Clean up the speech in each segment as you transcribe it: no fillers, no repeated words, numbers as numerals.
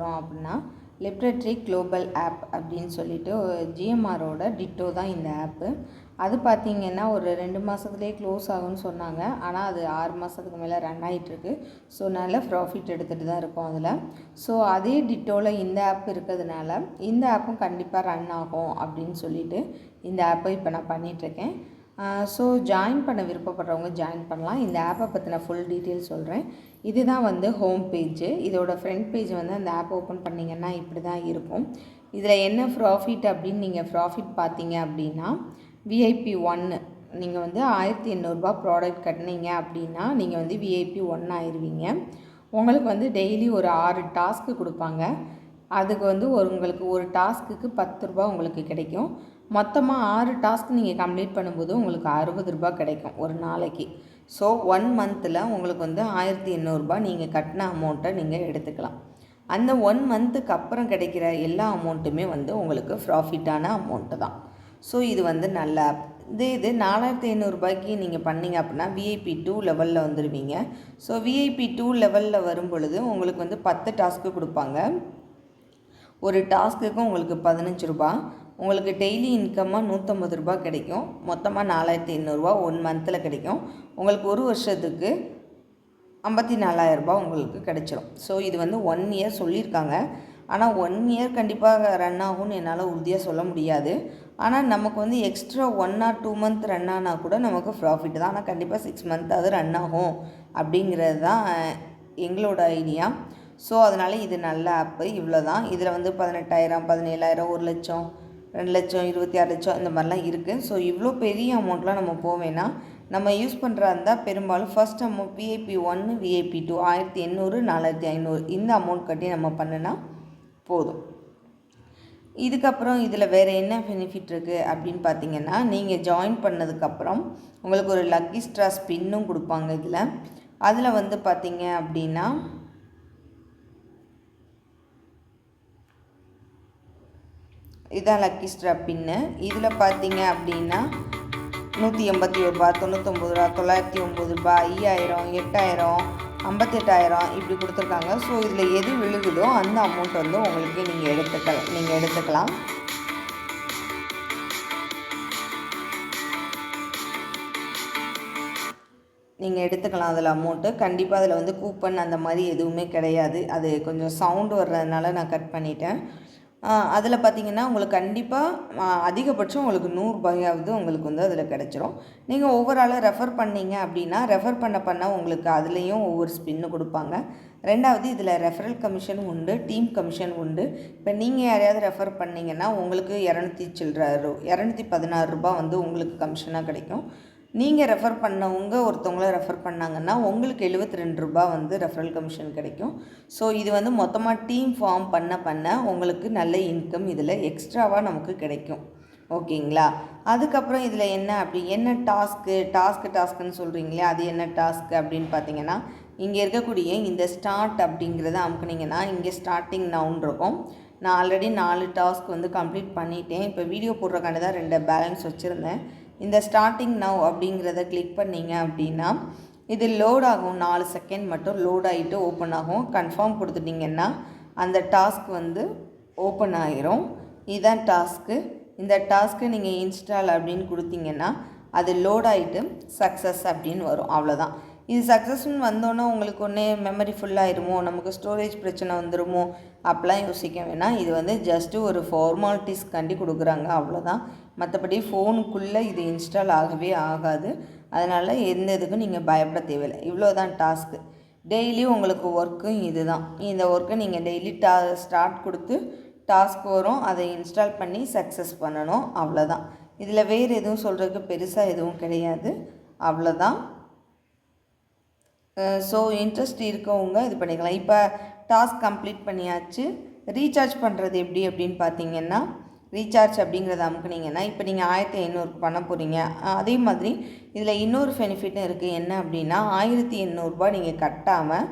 அப்படின்னா லிப்ரட்டரி global app அப்படின்னு சொல்லிட்டு ஜிஎம்ஆரோட டிட்டோ தான் இந்த ஆப்பு. அது பார்த்திங்கன்னா ஒரு 2 மாதத்துலேயே க்ளோஸ் ஆகும்னு சொன்னாங்க. ஆனால் அது 6 மாதத்துக்கு மேலே ரன் ஆகிட்டுருக்கு. ஸோ நல்ல ப்ராஃபிட் எடுத்துகிட்டு தான் இருக்கும் அதில். ஸோ அதே டிட்டோவில் இந்த ஆப் இருக்கிறதுனால இந்த ஆப்பும் கண்டிப்பாக ரன் ஆகும் அப்படின்னு சொல்லிட்டு இந்த ஆப்பை இப்போ நான் பண்ணிகிட்ருக்கேன். ஸோ ஜாயின் பண்ண விருப்பப்படுறவங்க ஜாயின் பண்ணலாம். இந்த ஆப்பை பற்றின ஃபுல் டீட்டெயில் சொல்கிறேன். இதுதான் வந்து ஹோம் பேஜு. இதோட ஃப்ரண்ட் பேஜ் வந்து அந்த ஆப் ஓப்பன் பண்ணிங்கன்னா இப்படி தான் இருக்கும். இதில் என்ன ப்ராஃபிட் அப்படின்னு நீங்கள் ப்ராஃபிட் பார்த்தீங்க அப்படின்னா VIP 1 நீங்கள் வந்து 1800 ப்ராடக்ட் கட்டினீங்க அப்படின்னா நீங்கள் வந்து VIP 1 ஆயிடுவீங்க. உங்களுக்கு வந்து டெய்லி ஒரு 6 டாஸ்க்கு கொடுப்பாங்க. அதுக்கு வந்து உங்களுக்கு ஒரு டாஸ்க்குக்கு 10 ரூபா உங்களுக்கு கிடைக்கும். மொத்தமாக 6 டாஸ்க் நீங்கள் கம்ப்ளீட் பண்ணும்போது உங்களுக்கு 60 ரூபா கிடைக்கும் ஒரு நாளைக்கு. ஸோ 1 மந்தில் உங்களுக்கு வந்து 1800 நீங்கள் கட்டின அமௌண்ட்டை நீங்கள் எடுத்துக்கலாம். அந்த 1 மந்த்துக்கு அப்புறம் கிடைக்கிற எல்லா அமௌண்ட்டுமே வந்து உங்களுக்கு ப்ராஃபிட்டான அமௌண்ட்டு தான். ஸோ இது வந்து நல்ல ஆப். இது 4500 நீங்கள் பண்ணிங்க அப்படின்னா VIP 2 லெவலில் வந்துடுவீங்க. ஸோ VIP 2 லெவலில் வரும் பொழுது உங்களுக்கு வந்து 10 டாஸ்க்கு கொடுப்பாங்க. ஒரு டாஸ்க்குக்கு உங்களுக்கு 15 ரூபா. உங்களுக்கு டெய்லி இன்கம்மாக 150 ரூபா கிடைக்கும். மொத்தமாக 4500 1 மந்தில் கிடைக்கும். உங்களுக்கு ஒரு வருஷத்துக்கு 54,000 ரூபா உங்களுக்கு கிடைச்சிரும். ஸோ இது வந்து 1 இயர் சொல்லியிருக்காங்க. ஆனால் 1 இயர் கண்டிப்பாக ரன் ஆகும்னு என்னால் உறுதியாக சொல்ல முடியாது. ஆனால் நமக்கு வந்து எக்ஸ்ட்ரா 1 or 2 மந்த் ரன் ஆனால் கூட நமக்கு ப்ராஃபிட் தான். ஆனால் கண்டிப்பாக 6 மந்த்தாவது ரன் ஆகும் அப்படிங்கிறது தான் எங்களோட ஐடியா. ஸோ அதனால் இது நல்ல ஆப்பு. இவ்வளோ தான். இதில் வந்து 18,000 17,000 1 லட்சம் 2 லட்சம் 26 லட்சம் இந்த மாதிரிலாம் இருக்குது. ஸோ இவ்வளோ பெரிய அமௌண்ட்லாம் நம்ம போவேன்னா நம்ம யூஸ் பண்ணுறா இருந்தால் பெரும்பாலும் ஃபஸ்ட் அமௌண்ட் VIP 1 VIP 2 1800 4500 இந்த அமௌண்ட் கட்டி நம்ம பண்ணினா போதும். இதுக்கப்புறம் இதில் வேறு என்ன பெனிஃபிட் இருக்குது அப்படின்னு பார்த்தீங்கன்னா நீங்கள் ஜாயின் பண்ணதுக்கப்புறம் உங்களுக்கு ஒரு லக்கி ஸ்ட்ரா ஸ்பின்னும் கொடுப்பாங்க இதில். அதில் வந்து பார்த்தீங்க அப்படின்னா இதான் லக்கி ஸ்ட்ரா பின்னு. இதில் பார்த்தீங்க அப்படின்னா 181 ரூபா 99 ரூபா 909 ரூபா 5000 8000 58,000 இப்படி கொடுத்துருக்காங்க. ஸோ இதில் எது விழுகுதோ அந்த அமௌண்ட் வந்து உங்களுக்கு நீங்கள் எடுத்துக்கலாம். நீங்கள் எடுத்துக்கலாம் அதில் அமௌண்ட்டு. கண்டிப்பாக அதில் வந்து கூப்பன் அந்த மாதிரி எதுவுமே கிடையாது. அது கொஞ்சம் சவுண்டு வர்றதுனால நான் கட் பண்ணிட்டேன். அதில் பார்த்திங்கன்னா உங்களுக்கு கண்டிப்பாக அதிகபட்சம் உங்களுக்கு 100 ரூபாயாவது உங்களுக்கு வந்து அதில் கிடச்சிரும். நீங்கள் ஓவராலாக ரெஃபர் பண்ணிங்க அப்படின்னா ரெஃபர் பண்ண உங்களுக்கு அதுலேயும் ஒவ்வொரு ஸ்பின்னு கொடுப்பாங்க. ரெண்டாவது இதில் ரெஃபரல் கமிஷன் உண்டு, டீம் கமிஷன் உண்டு. இப்போ நீங்கள் யாரையாவது ரெஃபர் பண்ணிங்கன்னா உங்களுக்கு 216 ரூபா வந்து உங்களுக்கு கமிஷனாக கிடைக்கும். நீங்கள் ரெஃபர் பண்ணவங்க ஒருத்தவங்கள ரெஃபர் பண்ணாங்கன்னா உங்களுக்கு 72 ரூபா வந்து ரெஃபரல் கமிஷன் கிடைக்கும். ஸோ இது வந்து மொத்தமாக டீம் ஃபார்ம் பண்ண உங்களுக்கு நல்ல இன்கம் இதில் எக்ஸ்ட்ராவாக நமக்கு கிடைக்கும். ஓகேங்களா? அதுக்கப்புறம் இதில் என்ன டாஸ்க்குன்னு சொல்கிறீங்களே அது என்ன டாஸ்க்கு அப்படின்னு பார்த்தீங்கன்னா இங்கே இருக்கக்கூடிய இந்த ஸ்டார்ட் அப்படிங்கிறத அமுக்குனிங்கன்னா இங்கே ஸ்டார்டிங் நவுன் இருக்கும். நான் ஆல்ரெடி 4 டாஸ்க் வந்து கம்ப்ளீட் பண்ணிட்டேன். இப்போ வீடியோ போடுறக்காண்டி தான் 2 பேலன்ஸ் வச்சுருந்தேன். இந்த ஸ்டார்டிங் நவ் அப்படிங்கிறத கிளிக் பண்ணிங்க அப்படின்னா இது லோட் ஆகும். 4 செகண்ட் மட்டும் லோட் ஆகிட்டு ஓப்பன் ஆகும். கன்ஃபார்ம் கொடுத்துட்டிங்கன்னா அந்த டாஸ்க் வந்து ஓப்பன் ஆகிரும். இதுதான் டாஸ்க்கு. இந்த டாஸ்க்கு நீங்கள் இன்ஸ்டால் அப்படின்னு கொடுத்தீங்கன்னா அது லோட் ஆகிட்டு சக்ஸஸ் அப்படின்னு வரும். அவ்வளோதான். இது சக்ஸஸ்ன்னு வந்தோன்னே உங்களுக்கு ஒன்றே மெமரி ஃபுல்லாகிடுமோ, நமக்கு ஸ்டோரேஜ் பிரச்சனை வந்துடுமோ அப்படிலாம் யோசிக்க வேணாம். இது வந்து ஜஸ்ட்டு ஒரு ஃபார்மாலிட்டிஸ்க்காண்டி கொடுக்குறாங்க, அவ்வளோதான். மற்றபடி ஃபோனுக்குள்ளே இது இன்ஸ்டால் ஆகவே ஆகாது. அதனால் எந்த இதுக்கும் நீங்கள் பயப்பட தேவையில்லை. இவ்வளோ தான் டாஸ்க்கு. டெய்லி உங்களுக்கு ஒர்க்கும் இது தான். இந்த ஒர்க்கை நீங்கள் டெய்லி ஸ்டார்ட் கொடுத்து டாஸ்க் வரும், அதை இன்ஸ்டால் பண்ணி சக்ஸஸ் பண்ணணும், அவ்வளோதான். இதில் வேறு எதுவும் சொல்கிறதுக்கு பெருசாக எதுவும் கிடையாது, அவ்வளோதான். ஸோ இன்ட்ரெஸ்ட் இருக்கவங்க இது பண்ணிக்கலாம். இப்போ டாஸ்க் கம்ப்ளீட் பண்ணியாச்சு. ரீசார்ஜ் பண்ணுறது எப்படி அப்படின்னு பார்த்தீங்கன்னா ரீசார்ஜ் அப்படிங்கிறத அமுக்குனிங்கன்னா இப்போ நீங்கள் 1500 பண்ண போகிறீங்க. அதே மாதிரி இதில் இன்னொரு பெனிஃபிட்டும் இருக்குது. என்ன அப்படின்னா 1800 நீங்கள் கட்டாமல்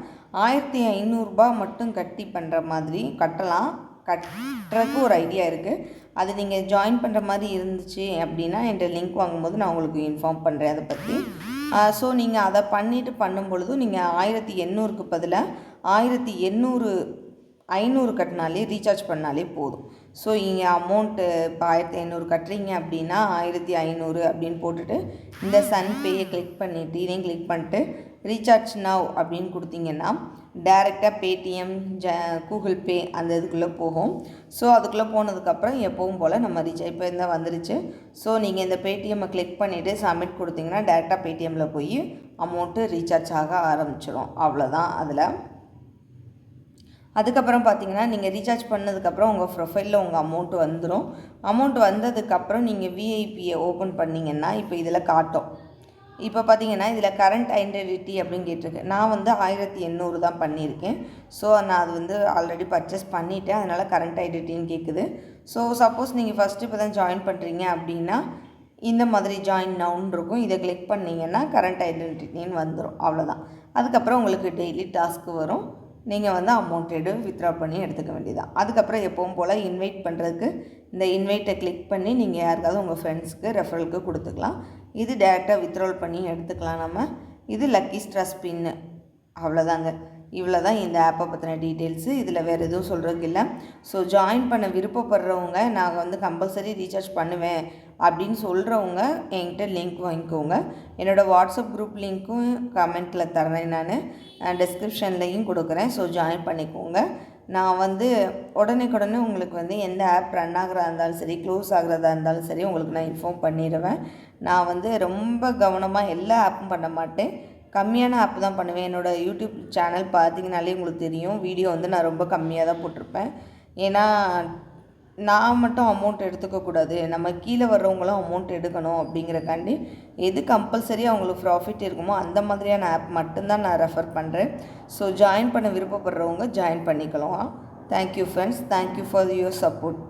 1500 மட்டும் கட்டி பண்ணுற மாதிரி கட்டலாம். கட்டுறதுக்கு ஒரு ஐடியா இருக்குது. அது நீங்கள் ஜாயின் பண்ணுற மாதிரி இருந்துச்சு அப்படின்னா என்கிட்ட லிங்க் வாங்கும்போது நான் உங்களுக்கு இன்ஃபார்ம் பண்ணுறேன் அதை பற்றி. ஸோ நீங்கள் அதை பண்ணிவிட்டு பண்ணும்பொழுது நீங்கள் 1800க்கு பதிலாக 1800 500 கட்டினாலே ரீசார்ஜ் பண்ணாலே போதும். ஸோ இங்கே அமௌண்ட்டு இப்போ 1500 கட்டுறீங்க அப்படின்னா 1500 அப்படின்னு போட்டுட்டு இந்த சன் பேயை கிளிக் பண்ணிவிட்டு இதையும் கிளிக் பண்ணிட்டு ரீசார்ஜ் நவ் அப்படின்னு கொடுத்தீங்கன்னா டைரெக்டாக பேடிஎம் கூகுள் பே அந்த இதுக்குள்ளே போகும். ஸோ அதுக்குள்ளே போனதுக்கப்புறம் எப்பவும் போல் நம்ம இப்போ இந்த வந்துருச்சு. ஸோ நீங்கள் இந்த பேடிஎம்மை கிளிக் பண்ணிவிட்டு சப்மிட் கொடுத்தீங்கன்னா டேரெக்டாக பேடிஎம்மில் போய் அமௌண்ட்டு ரீசார்ஜ் ஆக ஆரம்பிச்சிடும். அவ்வளோதான் அதில். அதுக்கப்புறம் பார்த்தீங்கன்னா நீங்கள் ரீசார்ஜ் பண்ணதுக்கப்புறம் உங்கள் ப்ரொஃபைலில் உங்கள் அமௌண்ட்டு வந்துடும். அமௌண்ட் வந்ததுக்கப்புறம் நீங்கள் விஐபியை ஓப்பன் பண்ணிங்கன்னா இப்போ இதில் காட்டும். இப்போ பார்த்தீங்கன்னா இதில் கரண்ட் ஐடென்டிட்டி அப்படின்னு கேட்டிருக்கு. நான் வந்து 1800 தான் பண்ணியிருக்கேன். ஸோ நான் அது வந்து ஆல்ரெடி பர்ச்சேஸ் பண்ணிவிட்டேன். அதனால் கரண்ட் ஐடென்டிட்டின்னு கேட்குது. ஸோ சப்போஸ் நீங்கள் ஃபஸ்ட்டு இப்போ தான் ஜாயின் பண்ணுறீங்க அப்படின்னா இந்த மாதிரி ஜாயின் நவுன் இருக்கும். இதை கிளிக் பண்ணிங்கன்னா கரண்ட் ஐடென்டிட்டின்னு வந்துடும். அவ்வளோதான். அதுக்கப்புறம் உங்களுக்கு டெய்லி டாஸ்க்கு வரும். நீங்கள் வந்து அமௌண்ட் வித்ட்ரா பண்ணி எடுத்துக்க வேண்டியதான். அதுக்கப்புறம் எப்பவும் போல் இன்வைட் பண்ணுறதுக்கு இந்த இன்வைட்டை கிளிக் பண்ணி நீங்கள் யாருக்காவது உங்கள் ஃப்ரெண்ட்ஸ்க்கு ரெஃபரலுக்கு கொடுத்துக்கலாம். இது டேரெக்டாக வித்ட்ரால் பண்ணி எடுத்துக்கலாம் நம்ம. இது லக்கி ஸ்டார் ஸ்பின்னு. அவ்வளோதாங்க. இவ்வளோ தான் இந்த ஆப்பை பற்றின டீட்டெயில்ஸு. இதில் வேறு எதுவும் சொல்கிறதுக்கு இல்லை. ஸோ ஜாயின் பண்ண விருப்பப்படுறவங்க நான் வந்து கம்பல்சரி ரீசார்ஜ் பண்ணுவேன் அப்படின்னு சொல்கிறவங்க என்கிட்ட லிங்க் வாங்கிக்கோங்க. என்னோடய வாட்ஸ்அப் குரூப் லிங்க்கும் கமெண்ட்டில் தரேன், நான் டிஸ்கிரிப்ஷன்லேயும் கொடுக்குறேன். ஸோ ஜாயின் பண்ணிக்கோங்க. நான் வந்து உடனே உங்களுக்கு வந்து எந்த ஆப் ரன் ஆகிறதா இருந்தாலும் சரி, க்ளோஸ் ஆகிறதா இருந்தாலும் சரி உங்களுக்கு நான் இன்ஃபார்ம் பண்ணிடுவேன். நான் வந்து ரொம்ப கவனமாக எல்லா ஆப்பும் பண்ண மாட்டேன். கம்மியான ஆப் தான் பண்ணுவேன். என்னோடய யூடியூப் சேனல் பார்த்திங்கனாலே உங்களுக்கு தெரியும். வீடியோ வந்து நான் ரொம்ப கம்மியாக தான் போட்டிருப்பேன். ஏன்னா நான் மட்டும் அமௌண்ட் எடுத்துக்கக்கூடாது, நம்ம கீழே வர்றவங்களும் அமௌண்ட் எடுக்கணும் அப்படிங்கிறக்காண்டி எது கம்பல்சரி அவங்களுக்கு ப்ராஃபிட் இருக்குமோ அந்த மாதிரியான ஆப் மட்டும்தான் நான் ரெஃபர் பண்ணுறேன். ஸோ ஜாயின் பண்ண விருப்பப்படுறவங்க ஜாயின் பண்ணிக்கலாம். Thank you friends. Thank you for your support.